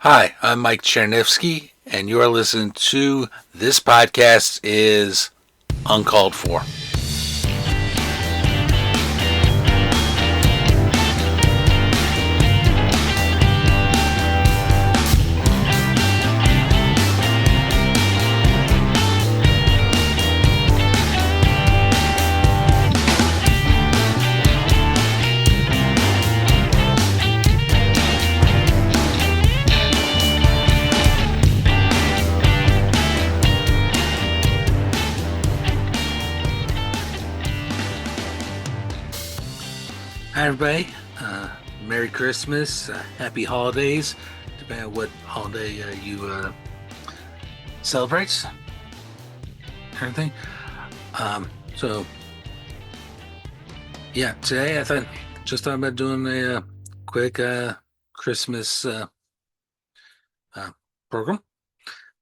Hi, I'm Mike Cherniffsky, and you're listening to This Podcast is Uncalled For. Hi, everybody. Merry Christmas, Happy Holidays, depending on what holiday you celebrate, everything. So, yeah, today I thought about doing a quick Christmas uh, program.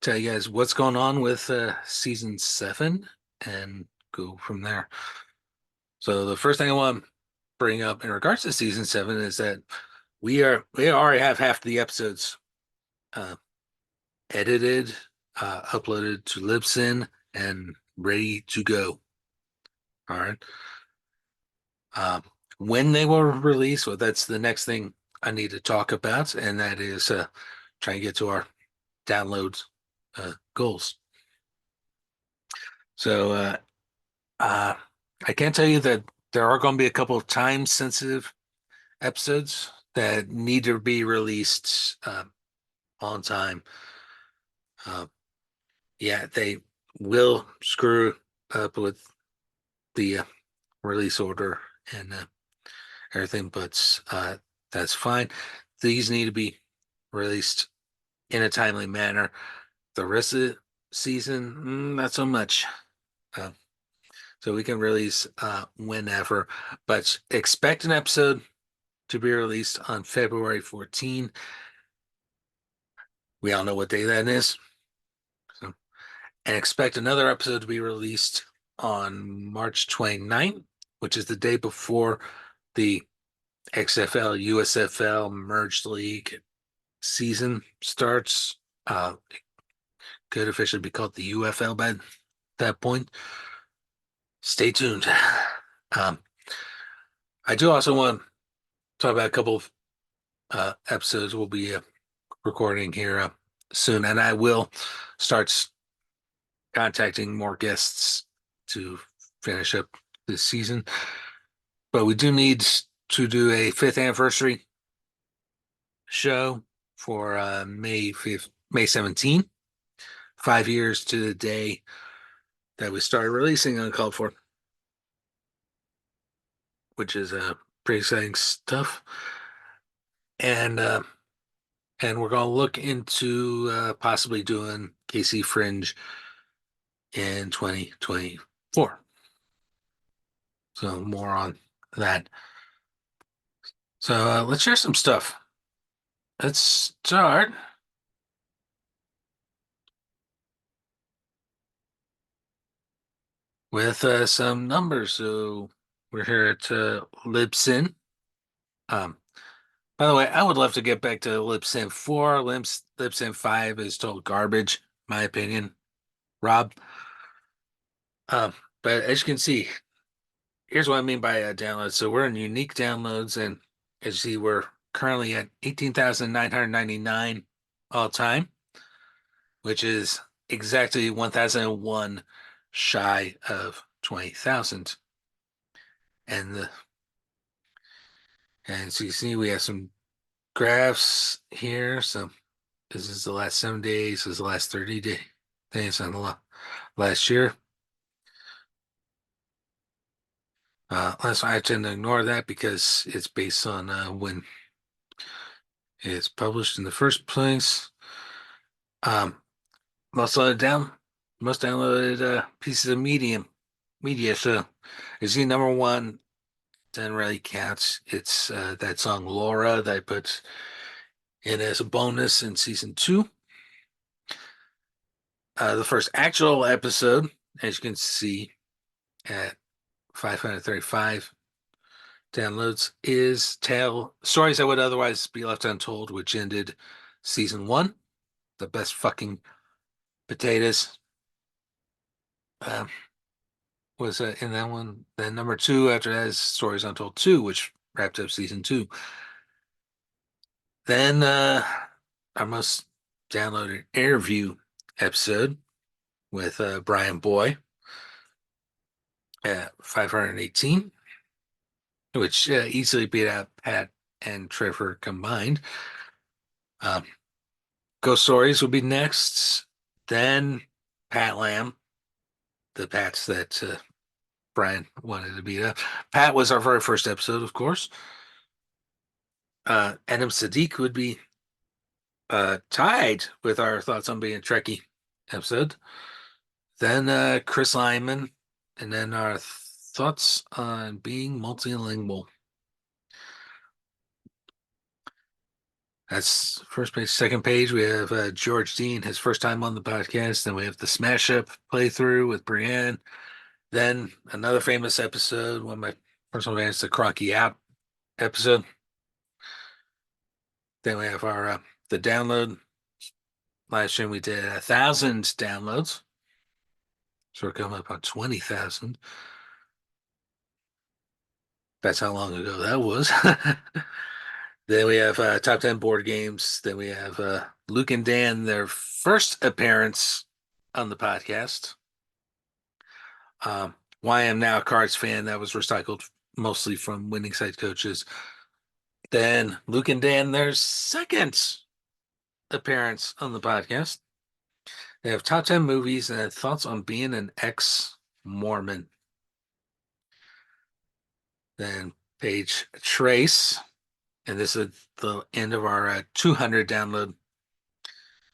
Tell you guys what's going on with season 7 and go from there. So the first thing I want to bring up in regards to season 7 is that we already have half the episodes uh, edited, uploaded to Libsyn, and ready to go. All right. Um, when they will release, well, that's the next thing I need to talk about, and that is trying to get to our downloads goals. So uh, I can tell you that there are going to be a couple of time sensitive episodes that need to be released on time. Uh, yeah, they will screw up with the release order and everything, but that's fine. These need to be released in a timely manner. The rest of the season, not so much. Uh, so we can release whenever, but expect an episode to be released on February 14. We all know what day that is. So, and expect another episode to be released on March 29th, which is the day before the XFL USFL merged league season starts. It could officially be called the UFL by that point. Stay tuned. Um, I do also want to talk about a couple of episodes we'll be recording here soon, and I will start contacting more guests to finish up this season. But we do need to do a 5th anniversary show for May 5th, May 17th, 5 years to the day that we started releasing Uncalled For, which is pretty exciting stuff. And we're going to look into possibly doing KC Fringe in 2024. So more on that. So let's share some stuff. Let's start with some numbers. So we're here at Libsyn. Um, by the way, I would love to get back to Libsyn 4. Libsyn 5 is total garbage, my opinion. Rob. Um, but as you can see, here's what I mean by downloads. So we're in unique downloads, and as you see, we're currently at 18,999 all time, which is exactly 1,001 shy of 20,000. And so you see, we have some graphs here. So this is the last 7 days. This is the last 30 days on the last year. I tend to ignore that because it's based on when it's published in the first place. Um, most downloaded pieces of media. So you see, number one doesn't really count. It's that song Laura that I put in as a bonus in season 2. The first actual episode, as you can see, at 535 downloads, is Tell Stories That Would Otherwise Be Left Untold, which ended season one, the best fucking potatoes. Um, was in that one. Then number two after that is Stories Untold 2, which wrapped up season two. Then our most downloaded interview episode with Brian Boy at 518, which easily beat out Pat and Trevor combined. Um, Ghost Stories will be next. Then Pat Lamb, the Pats that Brian wanted to beat up. Pat was our very first episode, of course. Adam Sadiq would be tied with our thoughts on being a Trekkie episode. Then Chris Lyman, and then our thoughts on being multilingual. That's first page. Second page, we have George Dean, his first time on the podcast. Then we have the Smash Up playthrough with Brienne. Then another famous episode, one of my personal favorites, the Crocky Out episode. Then we have our the download. Last year we did 1,000 downloads. So we're coming up on 20,000. That's how long ago that was. Then we have top 10 board games. Then we have Luke and Dan, their first appearance on the podcast. Why I'm now a Cards fan, that was recycled mostly from Winning Side Coaches. Then Luke and Dan, their second appearance on the podcast. They have top 10 movies and thoughts on being an ex-Mormon. Then page Trace, and this is the end of our 200 download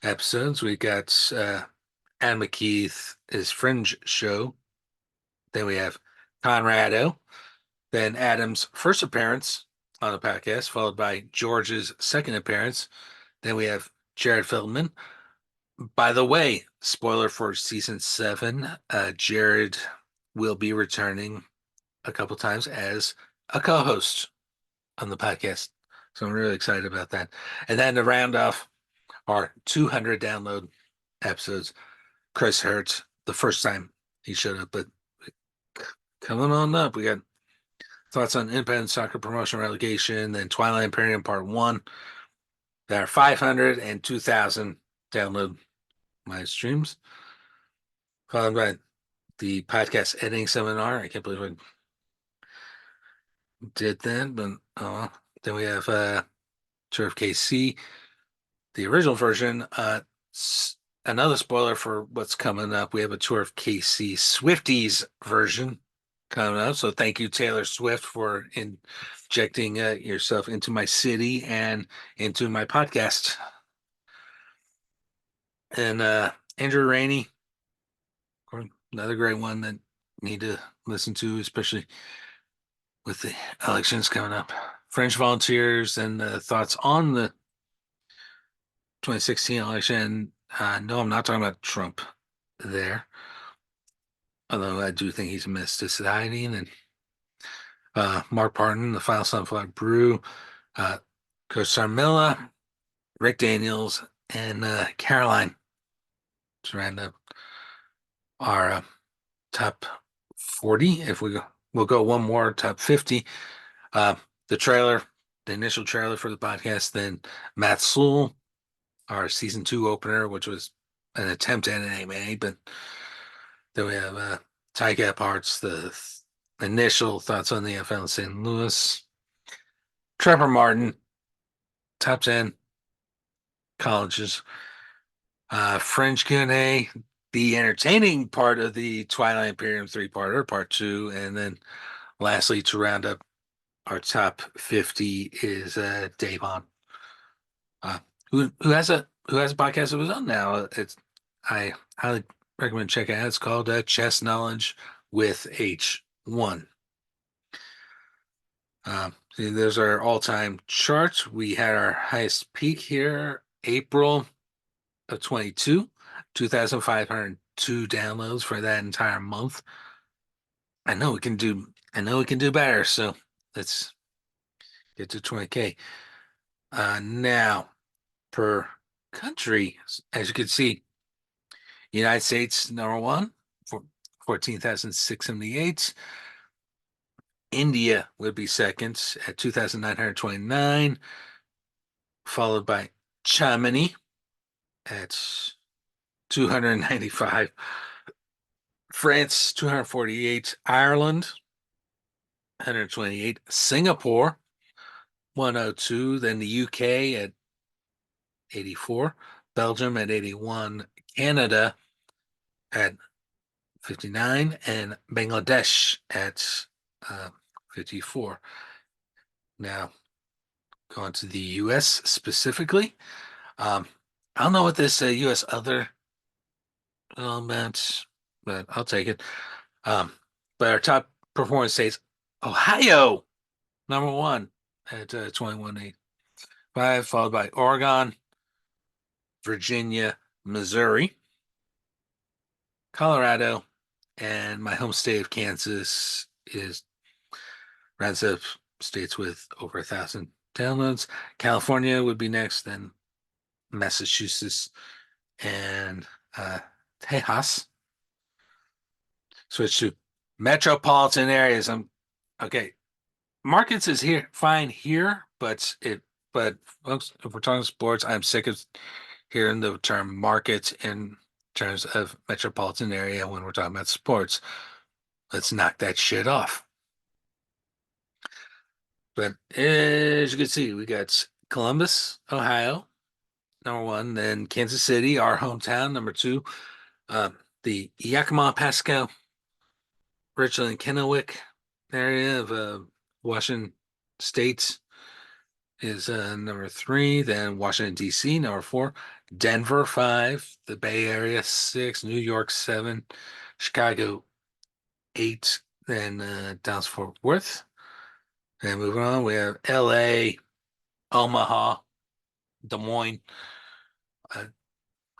episodes. We got Adam McKeith, his Fringe show. Then we have Conrado. Then Adam's first appearance on the podcast, followed by George's second appearance. Then we have Jared Feldman. By the way, spoiler for season 7, Jared will be returning a couple times as a co-host on the podcast. So I'm really excited about that. And then to round off our 200 download episodes, Chris Hertz, the first time he showed up, but coming on up, we got thoughts on independent soccer promotion relegation, then Twilight Imperium Part 1. There are 500 and 2,000 download my streams. Followed by the podcast editing seminar. I can't believe I did that, but then we have Tour of KC, the original version. Another spoiler for what's coming up. We have a Tour of KC Swifties version coming up. So thank you, Taylor Swift, for injecting yourself into my city and into my podcast. And Andrew Rainey, another great one that you need to listen to, especially with the elections coming up. French volunteers and thoughts on the 2016 election. No, I'm not talking about Trump there, although I do think he's a menace to society. And then Mark Parton, the Final Sunflower Brew, Coach Sarmilla, Rick Daniels, and Caroline to round up our top 40. If we'll go one more top 50. The trailer, the initial trailer for the podcast, then Matt Sewell, our season 2 opener, which was an attempt at an AMA, but then we have Ty Gephart's the initial thoughts on the NFL in St. Louis. Trevor Martin, top 10 colleges. French Q&A, the entertaining part of the Twilight Imperium 3-parter, part 2, and then lastly, to round up our top 50 is Dave Hahn, who has a podcast that was on now. I highly recommend checking it out. It's called Chess Knowledge with H1. Those are all-time charts. We had our highest peak here, April of 22, 2,502 downloads for that entire month. I know we can do better, so let's get to 20K. Now, per country. As you can see, United States number one for 14,678. India would be second at 2,929, followed by Germany at 295, France 248, Ireland 128, Singapore 102, then the UK at 84, Belgium at 81, Canada at 59, and Bangladesh at 54. Now, going to the US specifically, um, I don't know what this US other meant, but I'll take it. Um, but our top performing states, Ohio, number one at 21,805, followed by Oregon, Virginia, Missouri, Colorado, and my home state of Kansas is rounds up states with over 1,000 downloads. California would be next, then Massachusetts and Tejas. Switch to metropolitan areas. I'm okay. Markets is here fine here, but folks, if we're talking sports, I'm sick of hearing the term market in terms of metropolitan area when we're talking about sports. Let's knock that shit off. But as you can see, we got Columbus, Ohio, number one, then Kansas City, our hometown, number two. Uh, the Yakima, Pasco, Richland, Kennewick area of Washington State is number three. Then Washington, D.C., number four. Denver, five. The Bay Area, six. New York, seven. Chicago, eight. Then Dallas, Fort Worth. And moving on, we have L.A., Omaha, Des Moines, uh,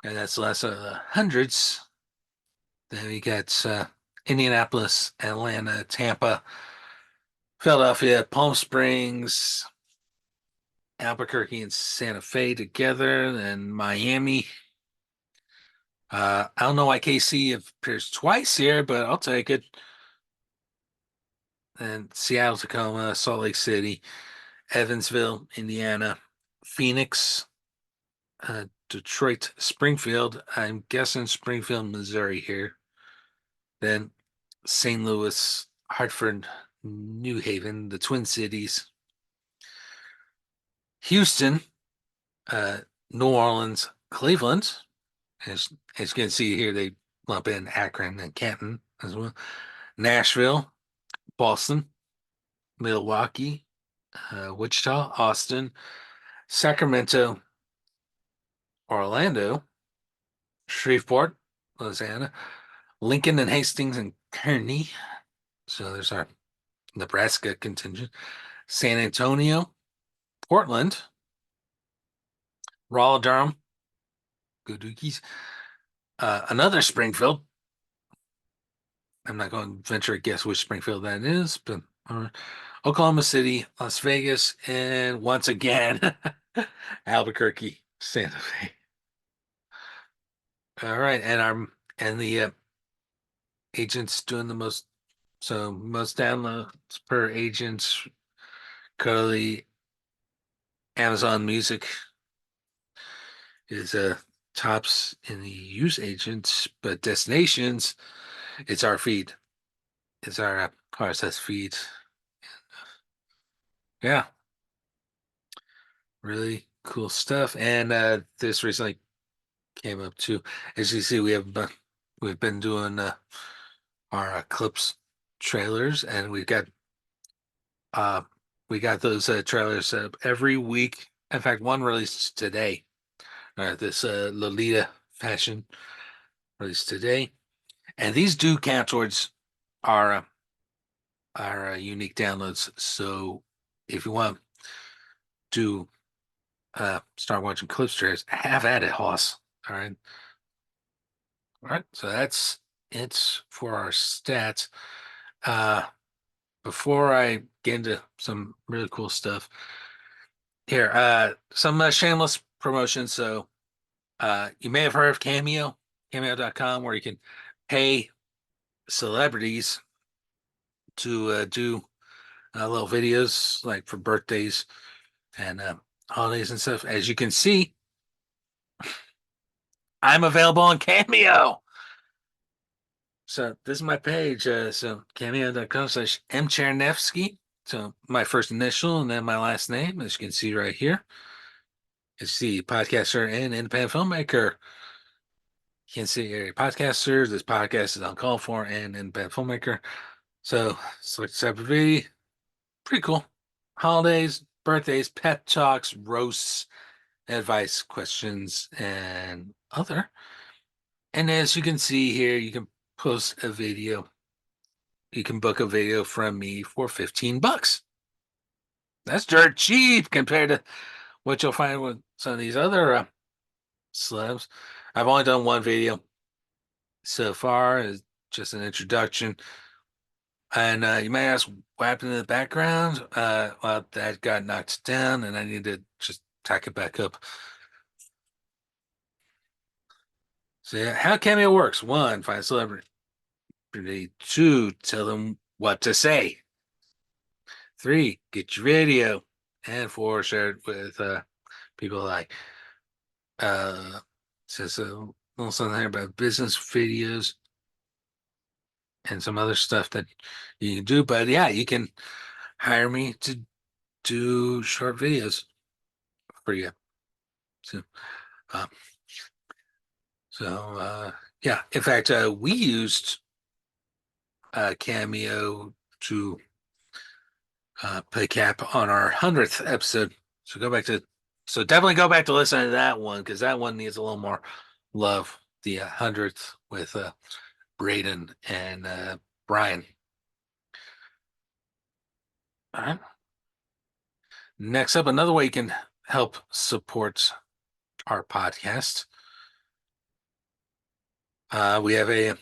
and that's the last of the hundreds. Then we got Indianapolis, Atlanta, Tampa, Philadelphia, Palm Springs, Albuquerque, and Santa Fe together. Then Miami. I don't know why KC appears twice here, but I'll take it. And Seattle, Tacoma, Salt Lake City, Evansville, Indiana, Phoenix, Detroit, Springfield. I'm guessing Springfield, Missouri here. Then St. Louis, Hartford, New Haven, the Twin Cities, Houston, uh, New Orleans, Cleveland. As you can see here, they lump in Akron and Canton as well. Nashville, Boston, Milwaukee, Wichita, Austin, Sacramento, Orlando, Shreveport, Louisiana, Lincoln and Hastings and Kearney. So there's our Nebraska contingent. San Antonio, Portland, Raleigh, Durham, go Dukies. Another Springfield. I'm not going to venture a guess which Springfield that is, but Oklahoma City, Las Vegas, and once again, Albuquerque, Santa Fe. All right, and the agents doing the most, so most downloads per agent. Currently, Amazon Music is tops in the use agents, but destinations, it's our feed. It's our RSS feed. Yeah, really cool stuff. And this recently came up too. As you see, we've been doing our clips trailers, and uh we got those trailers every week. In fact, one released today. This Lolita fashion released today, and these do count towards our unique downloads. So if you want to start watching clips trailers, have at it, Hoss. All right. All right. So that's it for our stats. Uh, before I get into some really cool stuff here, some shameless promotion. So You may have heard of Cameo, cameo.com, where you can pay celebrities to do little videos like for birthdays and holidays and stuff. As you can see, I'm available on Cameo. So this is my page. So cameo.com/M Chernevsky. So my first initial and then my last name, as you can see right here. It's the podcaster and independent filmmaker. You can see here, podcaster. This podcast is uncalled for and independent filmmaker. So select separate video. Pretty cool. Holidays, birthdays, pet talks, roasts, advice, questions, and other. And as you can see here, you can post a video. You can book a video from me for 15 bucks. That's dirt cheap compared to what you'll find with some of these other celebs. I've only done one video so far, is just an introduction. And you may ask what happened in the background. Well, that got knocked down, and I need to just tack it back up. So yeah, how Cameo works: one, find a celebrity; two, tell them what to say; three, get your video; and four, share it with people like says a little something here about business videos and some other stuff that you can do. But yeah, you can hire me to do short videos for you. So, um, so yeah. In fact, we used Cameo to put a cap on our 100th episode. So so definitely go back to listen to that one because that one needs a little more love. The 100th with Braden and Brian. All right. Next up, another way you can help support our podcast. We have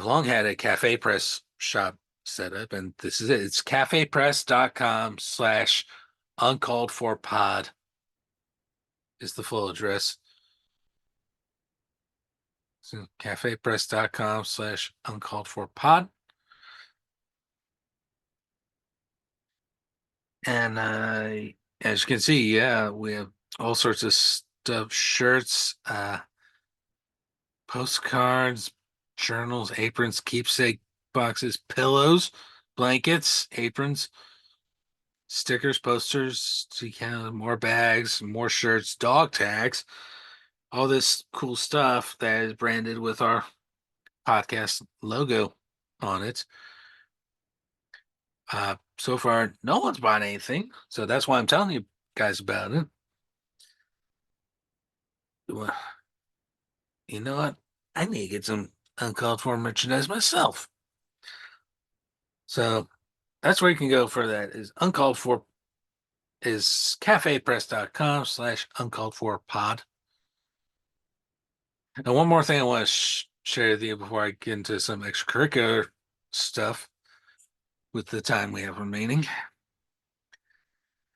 long had a cafe press shop set up, and this is it. It's cafepress.com/uncalled for pod is the full address. So cafepress.com/uncalled for pod. And as you can see, yeah, we have all sorts of stuff, shirts, postcards, journals, aprons, keepsake boxes, pillows, blankets, aprons, stickers, posters, more bags, more shirts, dog tags, all this cool stuff that is branded with our podcast logo on it. So far, no one's bought anything, so that's why I'm telling you guys about it. Well, you know what? I need to get some uncalled for merchandise myself. So that's where you can go for that. Is uncalled for is cafepress.com/uncalled for pod. And one more thing I want to share with you before I get into some extracurricular stuff with the time we have remaining.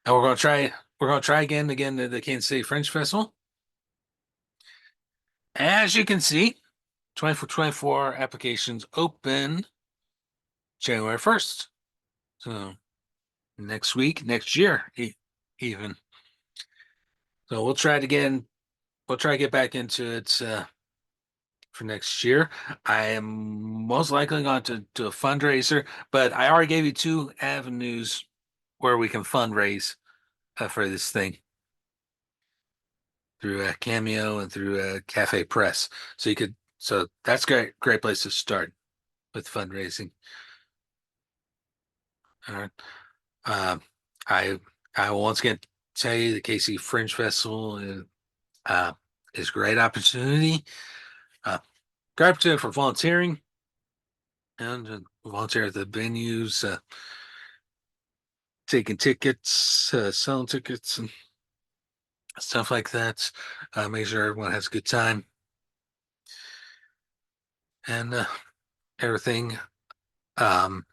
And we're gonna try again at the Kansas City Fringe Festival. As you can see, 24 applications open January 1st. So next week, next year, even. So we'll try to get back into it for next year. I am most likely going to do a fundraiser, but I already gave you two avenues where we can fundraise for this thing through Cameo and through Cafe Press. So that's great place to start with fundraising. All right. Um, I I will once again tell you the KC Fringe Festival is a great opportunity. Uh, Great opportunity for volunteering and volunteer at the venues, taking tickets, selling tickets, and stuff like that. Make sure everyone has a good time and everything. Um,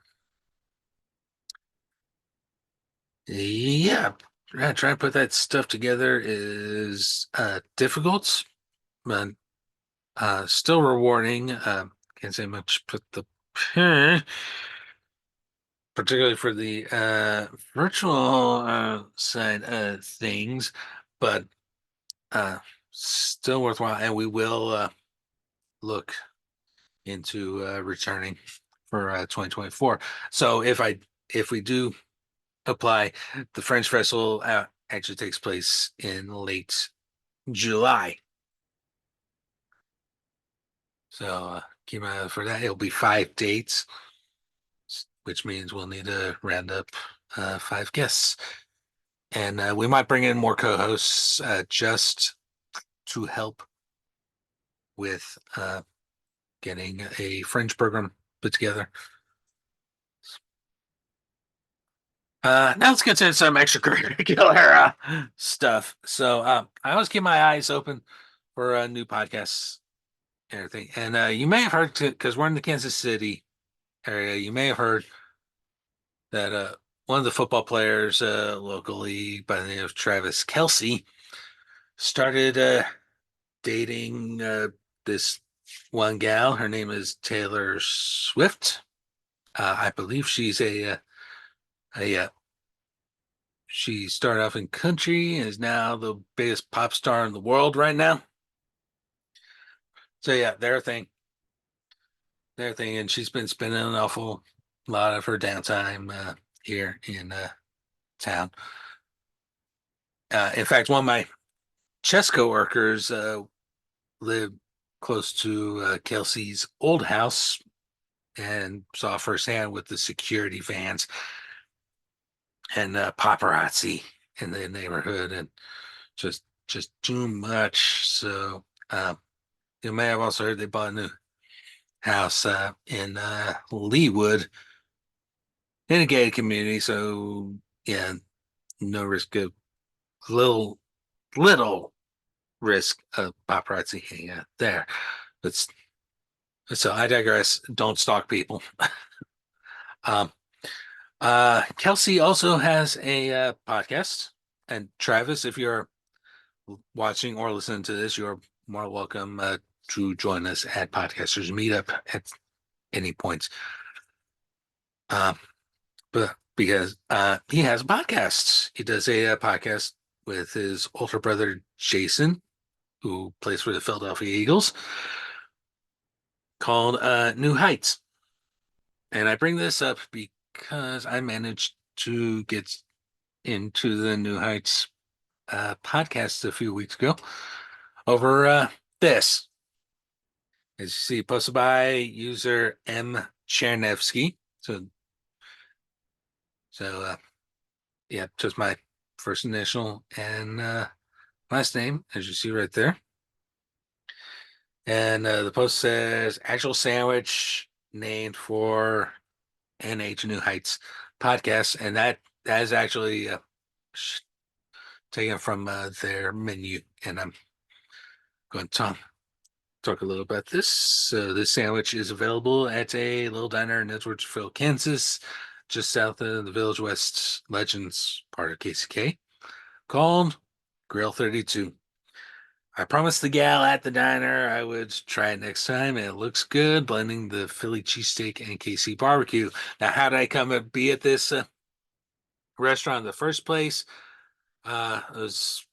yeah, trying to put that stuff together is difficult, but still rewarding. Can't say much, but particularly for the virtual side of things, but uh, still worthwhile. And we will look into returning for 2024. So if we do apply, the French Festival actually takes place in late July. So keep an eye out for that. It'll be 5 dates, which means we'll need to round up 5 guests. And we might bring in more co-hosts just to help with getting a French program put together. Now let's get to some extracurricular stuff. So I always keep my eyes open for new podcasts and everything. And you may have heard, because we're in the Kansas City area, you may have heard that one of the football players locally by the name of Travis Kelsey started dating this one gal. Her name is Taylor Swift. I believe she's a she started off in country and is now the biggest pop star in the world right now. So yeah, their thing, and she's been spending an awful lot of her downtime here in town. In fact, one of my chess coworkers live close to Kelsey's old house and saw firsthand with the security vans and paparazzi in the neighborhood, and just too much. So you may have also heard they bought a new house in Leawood in a gated community. So yeah, no risk of little risk of paparazzi hanging out there. But so I digress. Don't stalk people. Um, Kelsey also has a podcast, and Travis, if you're watching or listening to this, you're more welcome to join us at Podcasters Meetup at any point. But because he has podcasts, he does a podcast with his older brother Jason, who plays for the Philadelphia Eagles, called New Heights. And I bring this up because I managed to get into the New Heights podcast a few weeks ago over this. As you see, posted by user M. Chernevsky. So yeah, just my first initial and last name, as you see right there. And the post says, actual sandwich named for NH New Heights podcast. And that is actually taken from their menu. And I'm going to talk a little about this. So this sandwich is available at a little diner in Edwardsville, Kansas, just south of the Village West Legends part of KCK, called Grill 32. I promised the gal at the diner I would try it next time, and it looks good, blending the Philly cheesesteak and KC barbecue. Now, how did I come to be at this restaurant in the first place? I was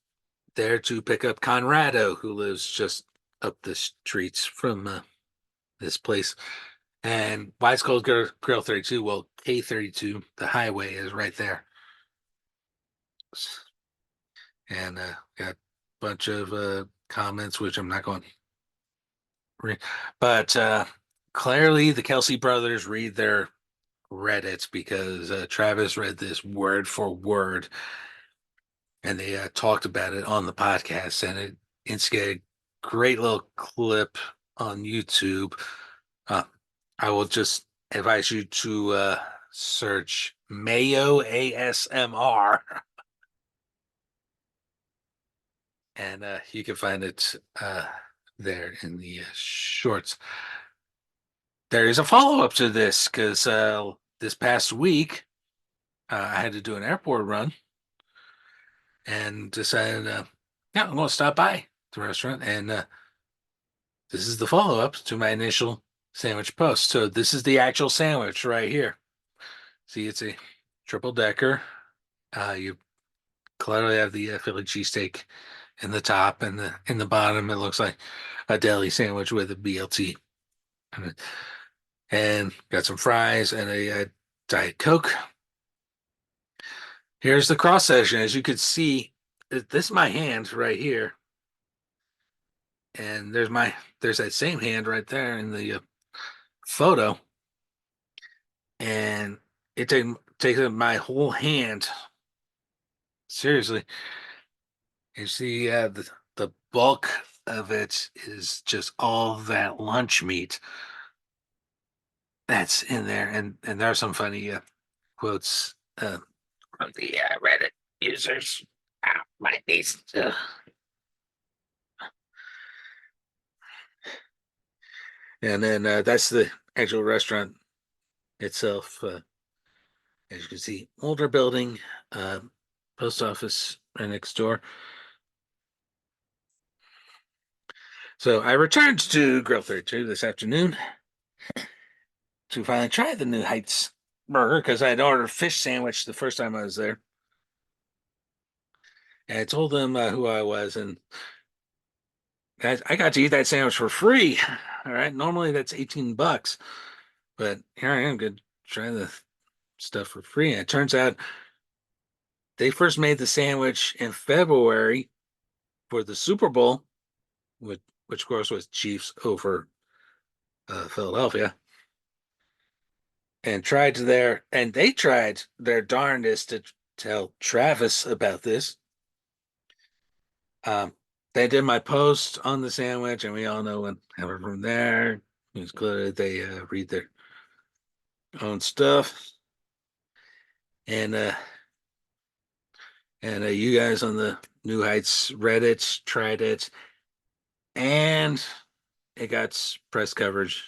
there to pick up Conrado, who lives just up the streets from this place. And why it's called Grill 32? Well, K32, the highway, is right there. And got a bunch of comments, which I'm not going to read. But clearly, the Kelsey brothers read their Reddit because Travis read this word for word, and they talked about it on the podcast, and it instigated a great little clip on YouTube. I will just advise you to search Mayo ASMR, and you can find it there in the shorts. There is a follow-up to this because this past week I had to do an airport run, and decided, yeah, I'm going to stop by the restaurant. And this is the follow-up to my initial sandwich post. So this is the actual sandwich right here. See, it's a triple decker. You clearly have the Philly cheesesteak in the top, and in the bottom it looks like a deli sandwich with a BLT and got some fries and a Diet Coke. Here's the cross section. As you can see, this is my hand right here, and there's that same hand right there in the photo, and takes up my whole hand. Seriously, you see, the bulk of it is just all that lunch meat that's in there, and there are some funny quotes from the Reddit users. Ah, my knees. Ugh. And then that's the actual restaurant itself. As you can see, older building, uh, post office right next door. So I returned to Grill 32 this afternoon to finally try the New Heights burger because I had ordered a fish sandwich the first time I was there. And I told them who I was, and I got to eat that sandwich for free. All right. Normally that's $18, but here I am, good try the stuff for free. And it turns out they first made the sandwich in February for the Super Bowl, which of course was Chiefs over Philadelphia, and they tried their darndest to tell Travis about this. Um, they did my post on the sandwich, and we all know what happened from there. It was clear that they read their own stuff, and you guys on the New Heights Reddit tried it, and it got press coverage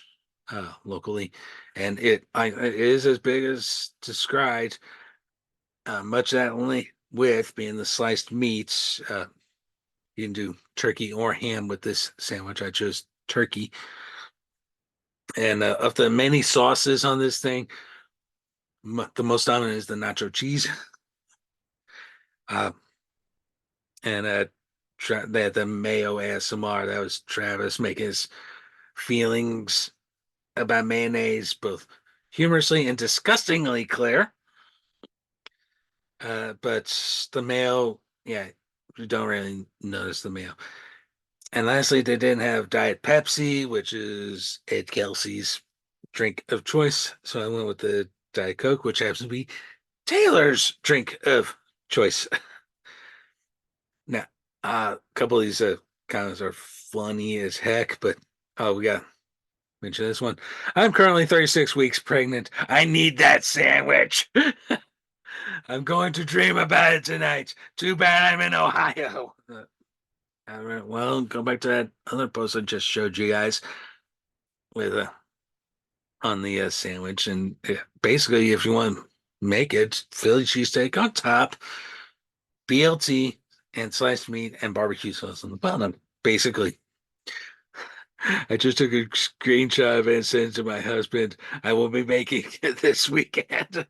locally, and it is as big as described. Much of that only with being the sliced meats. You can do turkey or ham with this sandwich. I chose turkey. And of the many sauces on this thing, the most dominant is the nacho cheese. Uh, and they had the mayo ASMR. That was Travis making his feelings about mayonnaise both humorously and disgustingly clear. But the mayo, yeah, you don't really notice the mayo. And lastly, they didn't have Diet Pepsi, which is Ed Kelsey's drink of choice. So I went with the Diet Coke, which happens to be Taylor's drink of choice. Now, a couple of these comments are funny as heck, but oh, we got mention this one. I'm currently 36 weeks pregnant. I need that sandwich. I'm going to dream about it tonight. Too bad I'm in Ohio. All right, well, go back to that other post I just showed you guys with on the sandwich, and basically, if you want to make it, Philly cheesesteak on top, BLT, and sliced meat and barbecue sauce on the bottom. Basically, I just took a screenshot of it and sent it to my husband. I will be making it this weekend.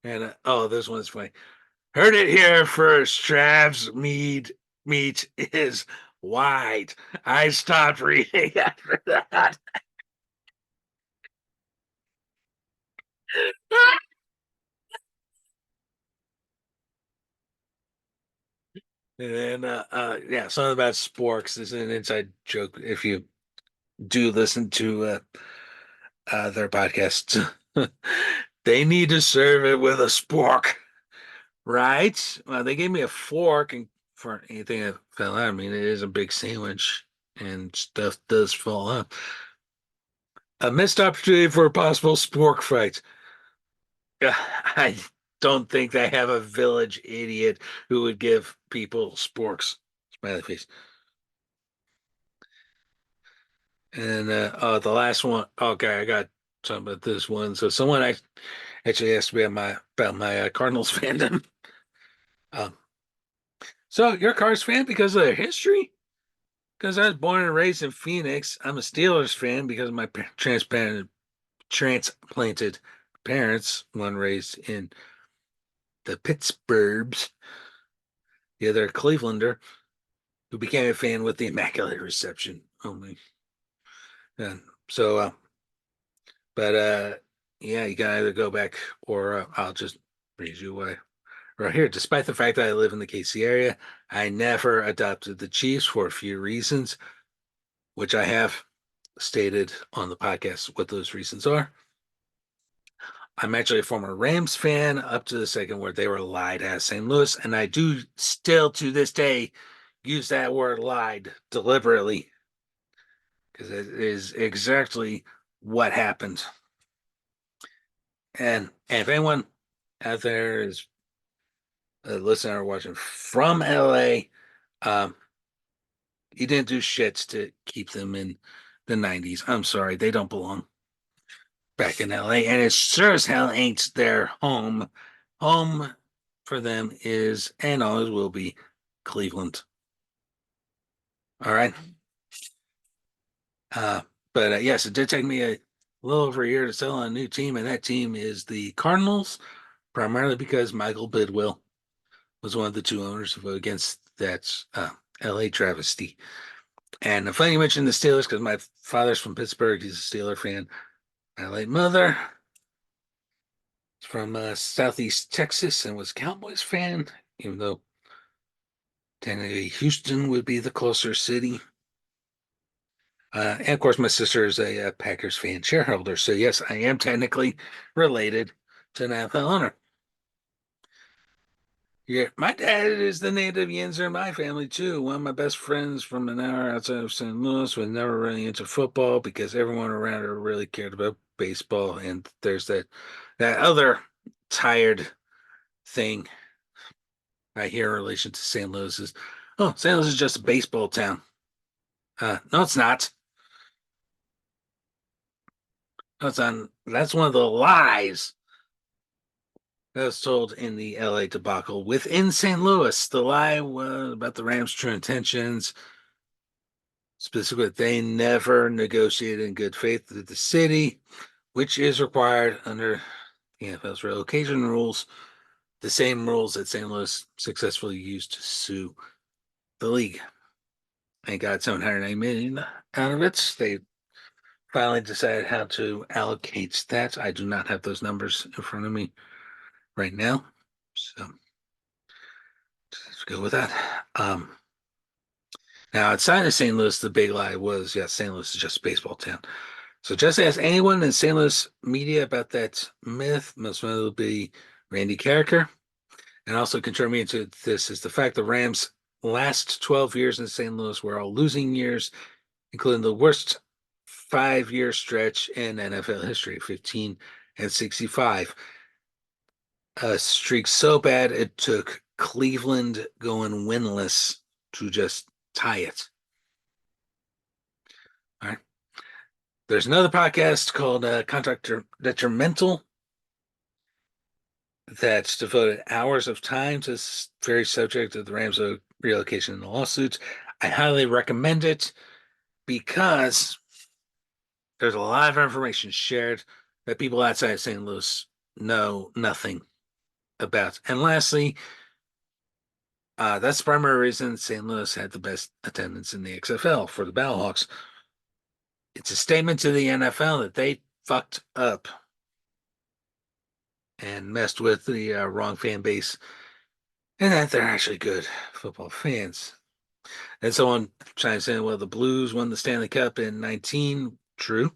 And oh, this one's funny. Heard it here first. Trav's meat is wide. I stopped reading after that. And then yeah, something about sporks. This is an inside joke. If you do listen to their podcasts, they need to serve it with a spork, right? Well, they gave me a fork, and for anything that fell out, I mean, it is a big sandwich, and stuff does fall out. A missed opportunity for a possible spork fight. I don't think they have a village idiot who would give people sporks. Smiley face. And the last one, okay, I got something about this one. So someone actually asked me about my Cardinals fandom. Um, so you're a Cards fan because of their history? Because I was born and raised in Phoenix. I'm a Steelers fan because of my transplanted parents, one raised in the Pittsburghs, the other a Clevelander, who became a fan with the Immaculate Reception only. And so, but yeah, you can either go back or I'll just read you away. Right here, despite the fact that I live in the KC area, I never adopted the Chiefs for a few reasons, which I have stated on the podcast what those reasons are. I'm actually a former Rams fan up to the second where they were lied at St. Louis, and I do still to this day use that word lied deliberately because it is exactly what happened. And if anyone out there is listening or watching from LA, um, you didn't do shit to keep them in the 90s. I'm sorry, they don't belong back in LA, and it sure as hell ain't their home. Home for them is and always will be Cleveland. All right. Uh, but yes, it did take me a little over a year to sell on a new team, and that team is the Cardinals, primarily because Michael Bidwill was one of the two owners who voted against that LA travesty. And funny you mentioned the Steelers because my father's from Pittsburgh. He's a Steeler fan. My late mother is from Southeast Texas and was a Cowboys fan, even though technically Houston would be the closer city. And of course, my sister is a Packers fan shareholder. So, yes, I am technically related to an NFL owner. Yeah, my dad is the native Yinzer in my family too. One of my best friends from an hour outside of St. Louis was never really into football because everyone around her really cared about baseball. And there's that other tired thing I hear in relation to St. Louis is, oh, St. Louis is just a baseball town. No, it's not. No, it's on. That's one of the lies that was told in the LA debacle within St. Louis. The lie was about the Rams' true intentions. Specifically, they never negotiated in good faith with the city, which is required under the NFL's relocation rules, the same rules that St. Louis successfully used to sue the league and got $790 million out of it. They finally decided how to allocate that. I do not have those numbers in front of me right now, so let's go with that. Now, outside of St. Louis, the big lie was, yes, St. Louis is just a baseball town. So just ask anyone in St. Louis media about that myth. Most of it will be Randy Carricker. And also contributing to this is the fact the Rams' last 12 years in St. Louis were all losing years, including the worst 5-year stretch in NFL history, 15 and 65. A streak so bad it took Cleveland going winless to just tie it. All right. There's another podcast called Contract Detrimental that's devoted hours of time to this very subject of the Rams relocation and the lawsuits. I highly recommend it because there's a lot of information shared that people outside of St. Louis know nothing about. And lastly, that's the primary reason St. Louis had the best attendance in the XFL for the Battlehawks. It's a statement to the NFL that they fucked up and messed with the wrong fan base and that they're actually good football fans. And someone chimes in, well, the Blues won the Stanley Cup in 19. True.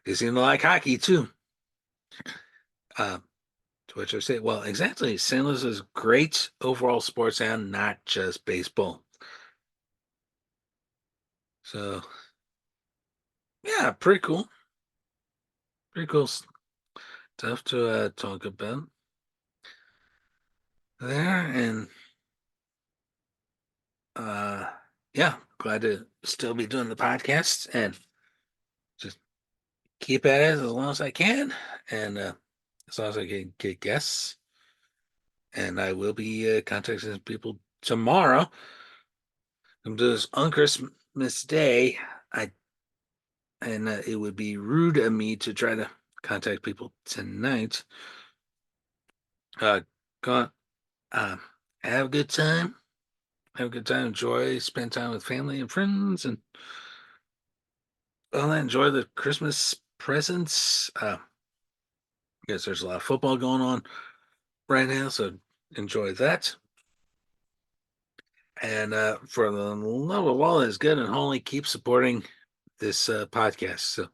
They seem to like hockey too. Uh, to which I say, well, exactly. St. Louis is great overall sports and not just baseball. So, yeah, pretty cool. Pretty cool stuff to talk about there. And uh, yeah, glad to still be doing the podcast and just keep at it as long as I can. And as long as I can get guests. And I will be contacting people tomorrow. On Christmas Day. It would be rude of me to try to contact people tonight. Go have a good time. Have a good time. Enjoy. Spend time with family and friends, and enjoy the Christmas presents. I guess there's a lot of football going on right now, so enjoy that. And for the love of all that is good and holy, keep supporting this podcast. So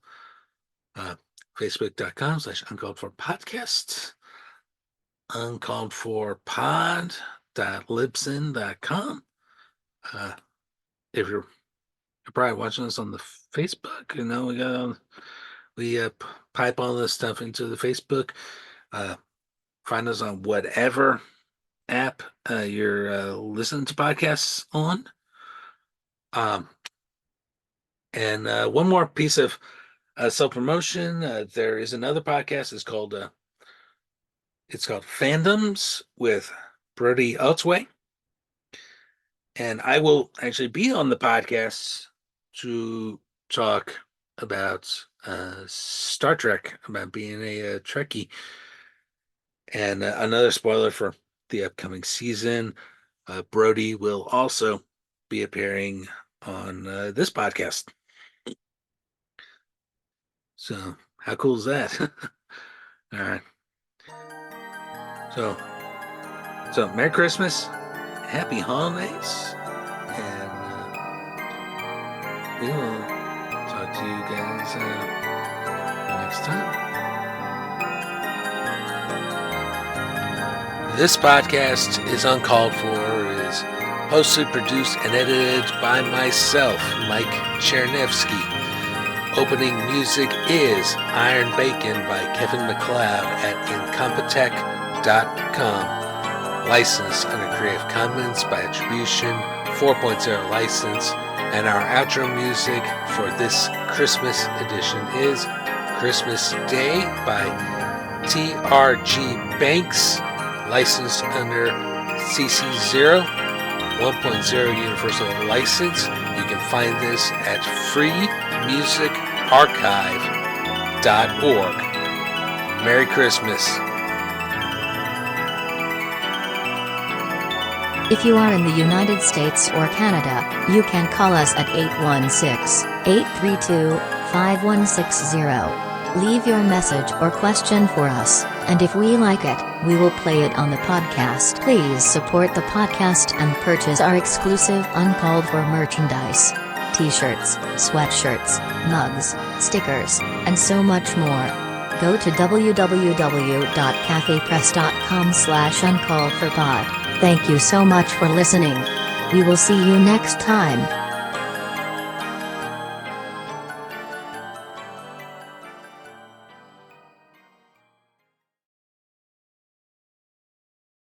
facebook.com/uncalled for podcast, uncalled for pod.libsyn.com. If you're probably watching us on the Facebook, we pipe all this stuff into the Facebook. Find us on whatever app you're listening to podcasts on. And one more piece of self-promotion. There is another podcast. It's called Fandoms with Brody Elsway. And I will actually be on the podcast to talk about Star Trek, about being a Trekkie. And another spoiler for the upcoming season, Brody will also be appearing on this podcast. So how cool is that? All right. So Merry Christmas, Happy Holidays, and we will talk to you guys next time. This podcast is Uncalled For, is hosted, produced, and edited by myself, Mike Chernevsky. Opening music is Iron Bacon by Kevin MacLeod at incompetech.com. Licensed under Creative Commons by Attribution 4.0 license. And our outro music for this Christmas edition is Christmas Day by TRG Banks. Licensed under CC0 1.0 Universal License. You can find this at freemusicarchive.org. Merry Christmas. If you are in the United States or Canada, you can call us at 816-832-5160. Leave your message or question for us, and if we like it, we will play it on the podcast. Please support the podcast and purchase our exclusive Uncalled For merchandise. T-shirts, sweatshirts, mugs, stickers, and so much more. Go to www.cafepress.com/uncalledforpod. Thank you so much for listening. We will see you next time.